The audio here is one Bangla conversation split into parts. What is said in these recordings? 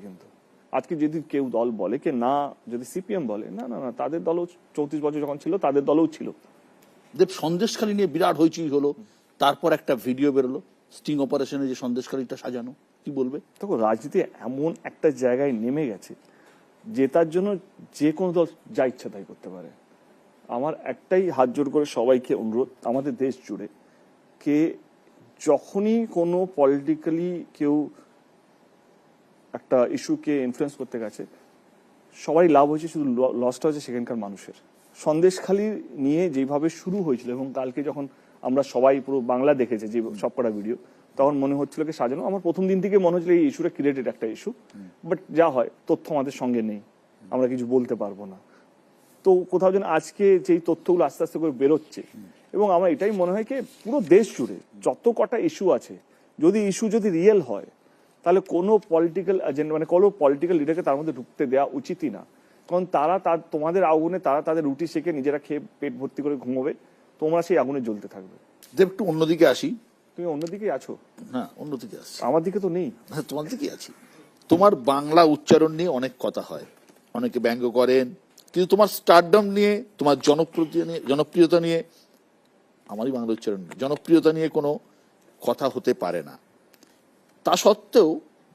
কিন্তু আজকে যদি কেউ দল বলে কি না, যদি সিপিএম বলে না না না, তাদের দলও 34 বছর যখন ছিল তাদের দলও ছিল। দেব সন্দেশখালী নিয়ে বিরাট হইচই হলো, তারপর একটা ভিডিও বেরোলো স্টিং অপারেশনে যে সন্দেশখালীটা সাজানো, কি বলবে? দেখো, রাজনীতি এমন একটা জায়গায় নেমে গেছে জেতার জন্য যে কোনো দল যা ইচ্ছা তাই করতে পারে। আমার একটাই হাত জোর করে সবাইকে অনুরোধ, আমাদের দেশ জুড়ে কে যখনই কোনো পলিটিক্যালি কেউ একটা ইস্যুকে ইনফ্লুয়েন্স করতে গেছে, সবাই লাভ হয়েছে, শুধু লসটা হয়েছে সেখানকার মানুষের। সন্দেশখালী নিয়ে যেভাবে শুরু হয়েছিল এবং কালকে যখন আমরা সবাই পুরো বাংলা দেখেছে যে সবকটা ভিডিও, তখন মনে হচ্ছিল কি সাজানো। আমার প্রথম দিন থেকে মনে হচ্ছিল এই ইস্যুটা ক্রিয়েটেড একটা ইস্যু, বাট যা হয় তথ্য আমাদের সঙ্গে নেই, আমরা কিছু বলতে পারবো না। তো কোথাও যেন আজকে যেই তথ্যগুলো আস্তে আস্তে করে বেরোচ্ছে, এবং আমার এটাই মনে হয় কি পুরো দেশ জুড়ে যত কটা ইস্যু আছে, যদি ইস্যু যদি রিয়েল হয় তাহলে কোনো পলিটিক্যাল এজেন্ডা মানে কোনো পলিটিক্যাল লিডারকে তার মধ্যে ঢুকতে দেওয়া উচিতই না। কারণ তারা তোমাদের আগুনে তারা তাদের রুটি সেকে নিজেরা খেয়ে পেট ভর্তি করে ঘুমোবে, তোমরা সেই আগুনে জ্বলতে থাকবে। দেব একটু অন্যদিকে আসি। তুমি অন্যদিকেই আছো। হ্যাঁ, অন্যদিকে আসছি। আমার দিকে তো নেই। হ্যাঁ, তোমার দিকেই আছি। তোমার বাংলা উচ্চারণ নিয়ে অনেক কথা হয়, অনেকে ব্যঙ্গ করেন, কিন্তু তোমার স্টারডম নিয়ে, তোমার জনপ্রিয়তা নিয়ে, আমারই বাংলা উচ্চারণ নিয়ে জনপ্রিয়তা নিয়ে কোনো কথা হতে পারে না। তা সত্ত্বেও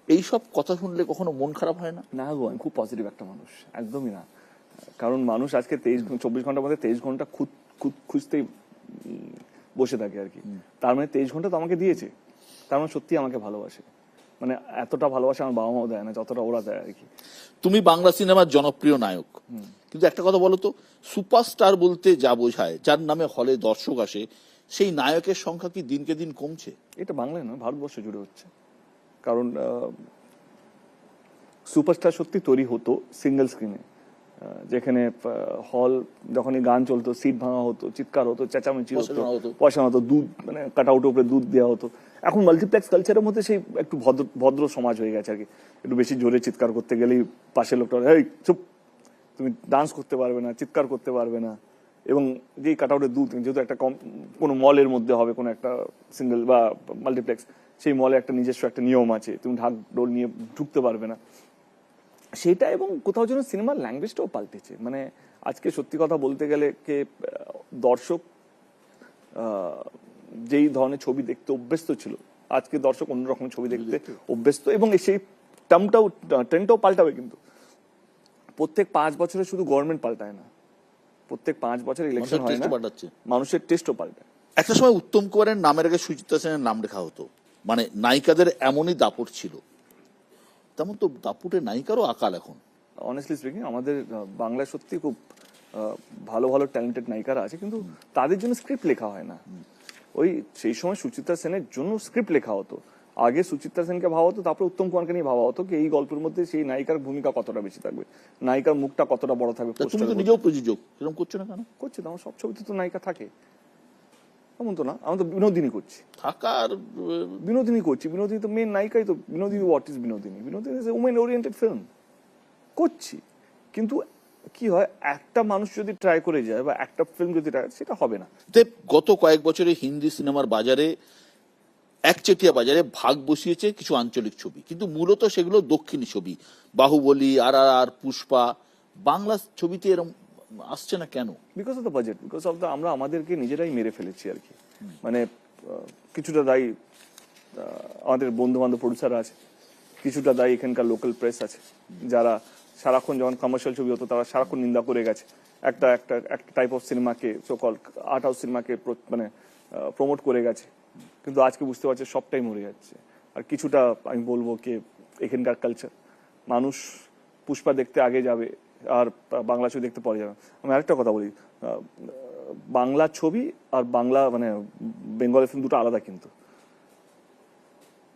এইসব কথা শুনলে কখনো মন খারাপ হয় না? না গো, আমি খুব পজিটিভ একটা মানুষ, একদমই না। কারণ মানুষ আজকে 24 ঘন্টার মধ্যে 23 ঘন্টা খুঁজতেই বসে থাকে আর কি। তার মানে 23 ঘন্টা তো আমাকে দিয়েছে, তার মানে সত্যি আমাকে ভালোবাসে। মানে এতটা ভালোবাসা আমার বাবা মাও দেয় না যতটা ওরা দেয় আর কি। তুমি বাংলা সিনেমার জনপ্রিয় নায়ক, কিন্তু একটা কথা বলো তো, সুপারস্টার বলতে যা বোঝায় যার নামে হলে দর্শক আসে, সেই নায়কের সংখ্যা কি দিনকে দিন কমছে? এটা বাংলায় নয়, ভারতবর্ষ জুড়ে হচ্ছে। কারণ সুপারস্টার সত্যি তৈরি হতো সিঙ্গেল স্ক্রিনে, যেখানে হল যখনই গান চলতো সিট ভাঙা হতো, চিৎকার হতো, চেঁচামেচি হতো, পয়সা হতো, দুধ মানে কাট আউটের উপরে দুধ দেওয়া হতো। এখন মাল্টিপ্লেক্স কালচারের মধ্যে সেই একটু ভদ্র সমাজ হয়ে গেছে আর কি। একটু বেশি জোরে চিৎকার করতে গেলেই পাশের লোকটা, এই চুপ, তুমি ডান্স করতে পারবে না, চিৎকার করতে পারবে না। এবং যেই কাট আউটের দুধ, যেহেতু একটা কোনো মলের মধ্যে হবে কোনো একটা সিঙ্গেল বা মাল্টিপ্লেক্স, সেই মলে একটা নিজস্ব একটা নিয়ম আছে, তুমি ঢাক ডোল নিয়ে ঢুকতে পারবে না সেটা। এবং কোথাও যেন সিনেমার ল্যাঙ্গুয়েজটাও পাল্টেছে। মানে আজকে সত্যি কথা বলতে গেলে কে দর্শক যেই ধরনের ছবি দেখতে অভ্যস্ত ছিল, আজকে দর্শক অন্যরকম ছবি দেখতে অভ্যস্ত, এবং সেই ট্রেন্ডটাও পাল্টাবে। কিন্তু প্রত্যেক 5 বছরে শুধু গভর্নমেন্ট পাল্টায় না, প্রত্যেক 5 বছর ইলেকশন হয় না, মানুষের টেস্টও পাল্টায়। একটা সময় উত্তম কুমারের নামের আগে সুচিত্রা সেনের নাম লেখা হতো, মানে নায়িকাদের এমনই দাপট ছিল। তেমন তো দাপুটের নায়িকারও আকাল এখন। অনেস্টলি স্পিকিং, আমাদের বাংলায় সত্যি খুব ভালো ভালো ট্যালেন্টেড নায়িকারা আছে, কিন্তু তাদের জন্য স্ক্রিপ্ট লেখা হয় না। ওই সেই সময় সুচিত্রা সেনের জন্য স্ক্রিপ্ট লেখা হতো, আগে সুচিত্রা সেনকে ভাবা হতো, তারপরে উত্তম কুমারকে নিয়ে ভাবা হতো কি এই গল্পের মধ্যে সেই নায়িকার ভূমিকা কতটা বেশি থাকবে, নায়িকার মুখটা কতটা বড় থাকবে। তুমি তো নিজেও প্রযোজক, এরকম করছো না কেন? করছি তো, আমার সব ছবিতে তো নায়িকা থাকে, এমন তো না। আমি তো বিনোদিনী করছি, থাকার বিনোদিনী করছি, বিনোদিনী তো মেন নায়িকাই তো। Binodini, what is Binodini? Binodini is a women oriented film করছি। কিন্তু কি হয়, একটা মানুষ যদি ট্রাই করে যায় বা একটা ফিল্ম যদি ট্রাই, সেটা হবে না। গত কয়েক বছরে হিন্দি সিনেমার বাজারে, একচেটিয়া বাজারে ভাগ বসিয়েছে কিছু আঞ্চলিক ছবি, কিন্তু মূলত সেগুলো দক্ষিণী ছবি। বাহুবলী, RRR, পুষ্পা। বাংলা ছবিতে এরকম আসছে না কেন? Because of the budget, because of the আমরা আমাদেরকে নিজেরাই মেরে ফেলেছি আর কি। মানে কিছুটা দায়ী আমাদের বন্ধু বান্ধব প্রডিউসার আছে, কিছুটা দায়ী এখানকার লোকাল প্রেস আছে, যারা সারাক্ষণ যখন কমার্শিয়াল ছবি হতো তারা সারাক্ষণ নিন্দা করে গেছে একটা একটা একটা টাইপ অফ সিনেমাকে, সোকল আর্ট হাউস সিনেমাকে মানে প্রমোট করে গেছে। কিন্তু আজকে বুঝতে পারছে সবটাই মরে যাচ্ছে। আর কিছুটা আমি বলবো কি এখানকার কালচার, মানুষ পুষ্পা দেখতে আগে যাবে আর বাংলা ছবি দেখতে পরে যাবে। আমি আরেকটা কথা বলি, বাংলা ছবি আর বাংলা মানে বেঙ্গলি ফিল্ম দুটো আলাদা কিন্তু।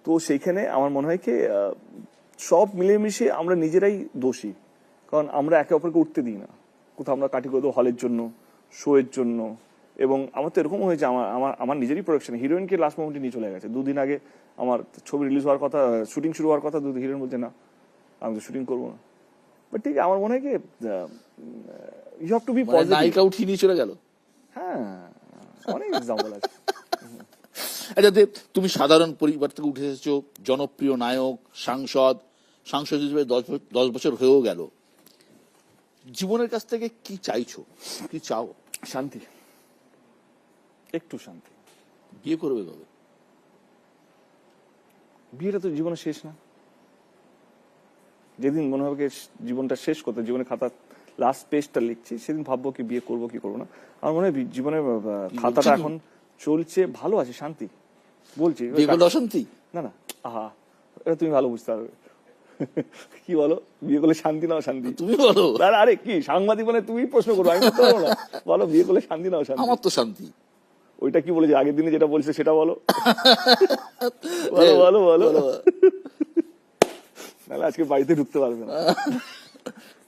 তো সেইখানে আমার মনে হয় কি সব মিলেমিশে আমরা নিজেরাই দোষী, কারণ আমরা একে অপরকে উঠতে দিই না। কোথাও আমরা কাটি করে দেবো হলের জন্য, শো এর জন্য। এবং আমার তো এরকম হয়েছে, আমার নিজেরই প্রোডাকশন হিরোইনকে লাস্ট মোমেন্টে নিয়ে চলে গেছে। 2 দিন আগে আমার ছবি রিলিজ হওয়ার কথা, শুটিং শুরু হওয়ার কথা, হিরোইন বলছে না আমি তো শুটিং করবো না। বাট ঠিক আমার মনে হয় কি you have to be positive. নায়িকা উঠিয়ে নিয়ে চলে গেল। হ্যাঁ, অনেক এক্সাম্পল আছে। আচ্ছা দেব, তুমি সাধারণ পরিবার থেকে উঠে এসেছো, জনপ্রিয় নায়ক, সাংসদ, সাংসদ হিসেবে 10 বছর হয়েও গেল, জীবনের কাছ থেকে কি চাইছো, কি চাও? শান্তি, একটু শান্তি। বিয়ে করবে কবে? বিয়েটা তো জীবনে শেষ না। যেদিন মনে হবে জীবনটা শেষ করতে, জীবনের খাতা লাস্ট পেজটা লিখছি, সেদিন ভাববো কি বিয়ে করবো কি করবো না। আমার মনে হয় জীবনের খাতাটা এখন চলছে, ভালো আছে, শান্তি বলছি। বিয়ে করলে অশান্তি? না না, আহা, এটা তুমি ভালো বুঝতে পারবে। কি বলো, বিয়ে করলে শান্তি না অশান্তি? তুমি বলো। আরে কি সাংবাদিক মানে তুমি প্রশ্ন করবো, আমি করতে পারবো না? বলো বিয়ে করলে শান্তি না অশান্তি? আমার তো শান্তি। ওইটা কি বলেছে আগের দিনে যেটা বলছে সেটা বলো। বলো বলো বলো। নাহলে আজকে বাড়িতে ঢুকতে পারবে না।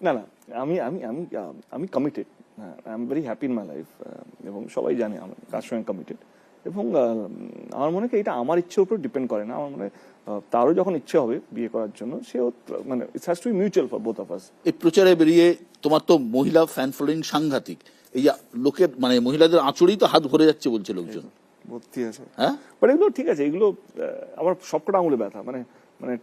না না, আমি আমি আমি আমি committed, I am very happy in my life, এবং সবাই জানে আমি কার সঙ্গে কমিটেড। এবং আমার মনে হয় এটা আমার ইচ্ছের উপর ডিপেন্ড করে না। আমার মনে হয় তারও যখন ইচ্ছে হবে বিয়ে করার জন্য, সেও মানে it's has to be mutual for both of us. এই প্রচারে বেরিয়ে তোমার তো মহিলা ফ্যান ফলোয়িং সাংঘাতিক, এই লোকের মানে মহিলাদের আঁচড়েই তো হাত ভরে যাচ্ছে বলছে লোকজন। ভর্তি আছে, হ্যাঁ, বাট এগুলো ঠিক আছে, এগুলো আমার সবকটা আঙুলে ব্যথা, মানে মানে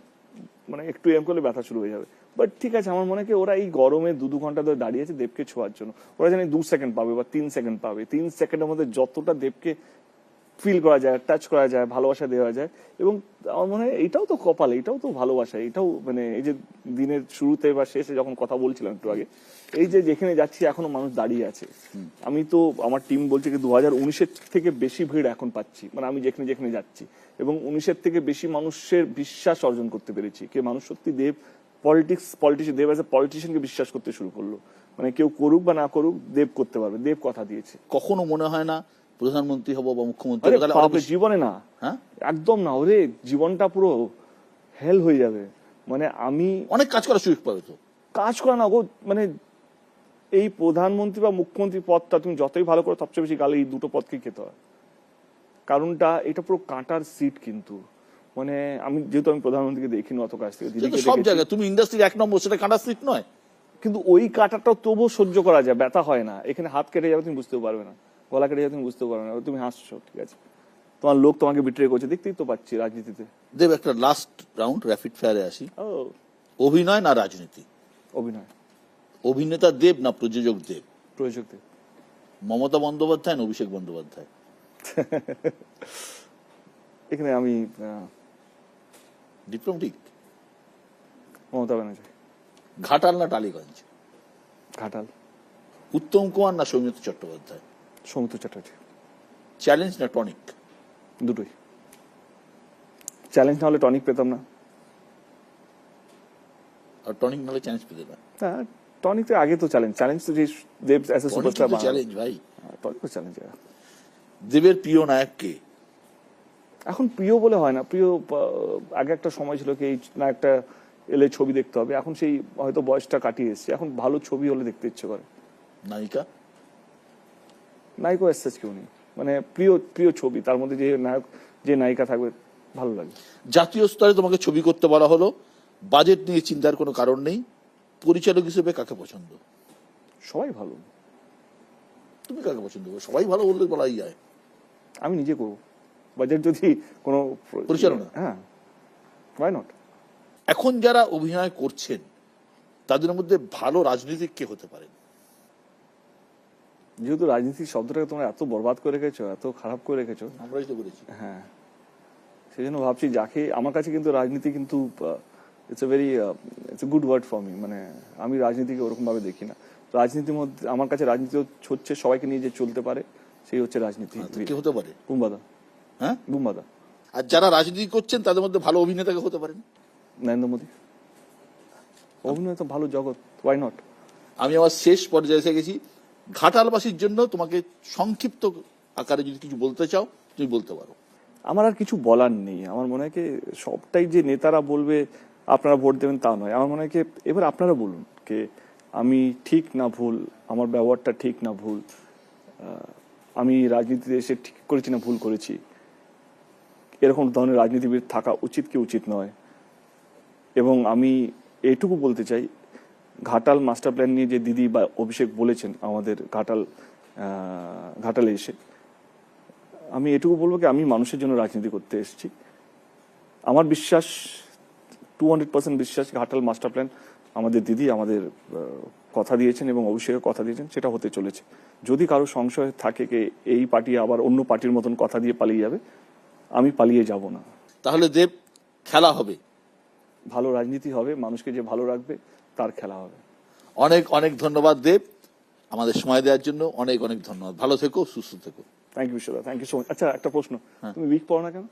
মানে একটু এম করলে ব্যথা শুরু হয়ে যাবে। বাট ঠিক আছে, আমার মনে হয় ওরা এই গরমে 2 ঘন্টা ধরে দাঁড়িয়ে আছে দেবকে ছোঁয়ার জন্য। ওরা জানে 2 সেকেন্ড পাবে বা 3 সেকেন্ড পাবে, 3 সেকেন্ডের মধ্যে যতটা দেবকে ফিল করা যায়, টাচ করা যায়, ভালোবাসা দেওয়া যায়। এবং আমার মনে হয় এটাও তো কপাল, এটাও তো ভালোবাসা, এটাও মানে এই যে দিনের শুরুতে বা শেষে যখন কথা বলছিলাম একটু আগে, এই যে যেখানে যাচ্ছি এখনো মানুষ দাঁড়িয়ে আছে। আমি তো, আমার টিম বলছে কি 2019-এর থেকে বেশি ভিড় এখন পাচ্ছি, মানে আমি যেখানে যেখানে যাচ্ছি, এবং 19-এর থেকে বেশি মানুষের বিশ্বাস অর্জন করতে পেরেছি। কে মানুষ সত্যি দেব পলিটিশিয়ান, দেব অ্যাজ এ পলিটিশিয়ানকে বিশ্বাস করতে শুরু করলো। মানে কেউ করুক বা না করুক, দেব করতে পারবে, দেব কথা দিয়েছে। কখনো মনে হয় না প্রধানমন্ত্রী হবো বা মুখ্যমন্ত্রী আরে হবো, তাহলে বাপরে, জীবনে না, হ্যাঁ একদম না। ওরে জীবনটা পুরো হেল হয়ে যাবে। মানে আমি অনেক কাজ করার সুযোগ পাবে তো। কাজ করা না গো, মানে এই প্রধানমন্ত্রী বা মুখ্যমন্ত্রী পদটা তুমি যতই ভালো করো, সবচেয়ে বেশি গালে এই দুটো পদকেই খেতে হয়। কারণটা এটা পুরো কাঁটার সিট কিন্তু। মানে আমি যেহেতু আমি প্রধানমন্ত্রীকে দেখিনি অত কাছ থেকে, দিদিকে সব দেখেছি, জায়গায় তুমি ইন্ডাস্ট্রির 1 নম্বর, সেটা কাঁটা সিট নয়। কিন্তু ওই কাঁটাটাও তবুও সহ্য করা যায়, ব্যথা হয় না। এখানে হাত কেটে যাবে তুমি বুঝতেও পারবে না, গলা কেটে যাবে তুমি বুঝতেও পারবে না, তুমি হাসছো, ঠিক আছে, তোমার লোক তোমাকে বিট্রে করছে, দেখতেই তো পাচ্ছি রাজনীতিতে। দেব, একটা লাস্ট রাউন্ড র্যাপিড ফায়ারে আসি। ও, অভিনয় না রাজনীতি? অভিনয়। অভিনেতা দেব না প্রযোজক দেব? প্রযোজক দেব। মমতা বন্দ্যোপাধ্যায় না অভিষেক বন্দ্যোপাধ্যায়? এখানে আমি ডিপ্লোমেটিক। মমতা ব্যানার্জি। ঘাটাল না টালিগঞ্জ? ঘাটাল। উত্তম কুমার না সৌমিত্র চট্টোপাধ্যায়? সৌমিত্র চ্যাটার্জি। চ্যালেঞ্জ না টনিক? দুটোই। চ্যালেঞ্জ না হলে টনিক পেতাম না, আর টনিক না হলে চ্যালেঞ্জ পেতে না। হ্যাঁ, টনিক তো আগে তো চ্যালেঞ্জ, চ্যালেঞ্জ তো যে দেব অ্যাজ এ সুপারস্টার, চ্যালেঞ্জ ভাই। টনিক তো চ্যালেঞ্জ। দেবের প্রিয় নায়ক কে? এখন প্রিয় বলে হয় না, প্রিয় আগে একটা সময় ছিল কি এই নায়কটা এলে ছবি দেখতে হবে, এখন সেই হয়তো বয়সটা কাটিয়ে এসছে, এখন ভালো ছবি হলে দেখতে ইচ্ছে করে। নায়িকা? নায়িকা এসেছে কেউ নেই, মানে প্রিয় প্রিয় ছবি, তার মধ্যে যে নায়ক যে নায়িকা থাকবে ভালো লাগে। জাতীয় স্তরে তোমাকে ছবি করতে বলা হলো, বাজেট নিয়ে চিন্তার কোনো কারণ নেই, পরিচালক হিসেবে কাকে পছন্দ? সবাই ভালো। তুমি কাকে পছন্দ করো? সবাই ভালো বললে বলাই যায়। আমি নিজে করবো, বাজেট যদি কোনো পরিচালনা, হ্যাঁ, ওয়াই নট। এখন যারা অভিনয় করছেন তাদের মধ্যে ভালো রাজনীতিক কে হতে পারেন? যেহেতু রাজনীতির শব্দটাকে তোমরা এত বরবাদ করে রেখেছো, এত খারাপ করে রেখেছো, আমরাই তো বলেছি। হ্যাঁ, সেই জন্য ভাবছি যাকে, আমার কাছে কিন্তু রাজনীতি কিন্তু it's a very it's a good word for me. মানে আমি রাজনীতিকে ওরকম ভাবে দেখি না। রাজনীতির মধ্যে আমার কাছে রাজনীতি হচ্ছে সবাইকে নিয়ে যে চলতে পারে, সেই হচ্ছে রাজনীতি। কে হতে পারে? বুম্বাদা। হ্যাঁ, বুম্বাদা। আর যারা রাজনীতি করছেন তাদের মধ্যে ভালো অভিনেতা কে হতে পারেন? নরেন্দ্র মোদী। অভিনয় তো ভালো জগৎ, ওয়াই নট। আমি আমার শেষ পর্যায়ে এসে গেছি। ঘাটালবাসীর জন্য তোমাকে সংক্ষিপ্ত আকারে যদি কিছু বলতে চাও তুমি বলতে পারো। আমার আর কিছু বলার নেই। আমার মনে হয় কি সবটাই যে নেতারা বলবে আপনারা ভোট দেবেন তা নয়। আমার মনে হয় কি এবার আপনারা বলুন কে আমি ঠিক না ভুল, আমার ব্যবহারটা ঠিক না ভুল, আমি রাজনীতিতে এসে ঠিক করেছি না ভুল করেছি, এরকম ধরনের রাজনীতিবিদ থাকা উচিত কি উচিত নয়। এবং আমি এইটুকু বলতে চাই, ঘাটাল মাস্টার প্ল্যান নিয়ে যে দিদি বা অভিষেক বলেছেন আমাদের ঘাটালে এসে, আমি এটুকু বলবো কি আমি মানুষের জন্য রাজনীতি করতে এসেছি। আমার বিশ্বাস 200% বিশ্বাস ঘাটাল মাস্টার প্ল্যান আমাদের দিদি আমাদের কথা দিয়েছেন এবং অভিষেকের কথা দিয়েছেন, সেটা হতে চলেছে। যদি কারো সংশয় থাকে যে এই পার্টি আবার অন্য পার্টির মতন কথা দিয়ে পালিয়ে যাবে, আমি পালিয়ে যাব না। তাহলে দেব, খেলা হবে, ভালো রাজনীতি হবে, মানুষকে যে ভালো রাখবে তার খেলা হবে। অনেক অনেক ধন্যবাদ দেব, আমাদের সময় দেওয়ার জন্য অনেক অনেক ধন্যবাদ। ভালো থেকো, সুস্থ থেকো। থ্যাংক ইউ বিশ্বদা, থ্যাংক ইউ সো মাচ। আচ্ছা, একটা প্রশ্ন, তুমি উইক পড়ো না কেন?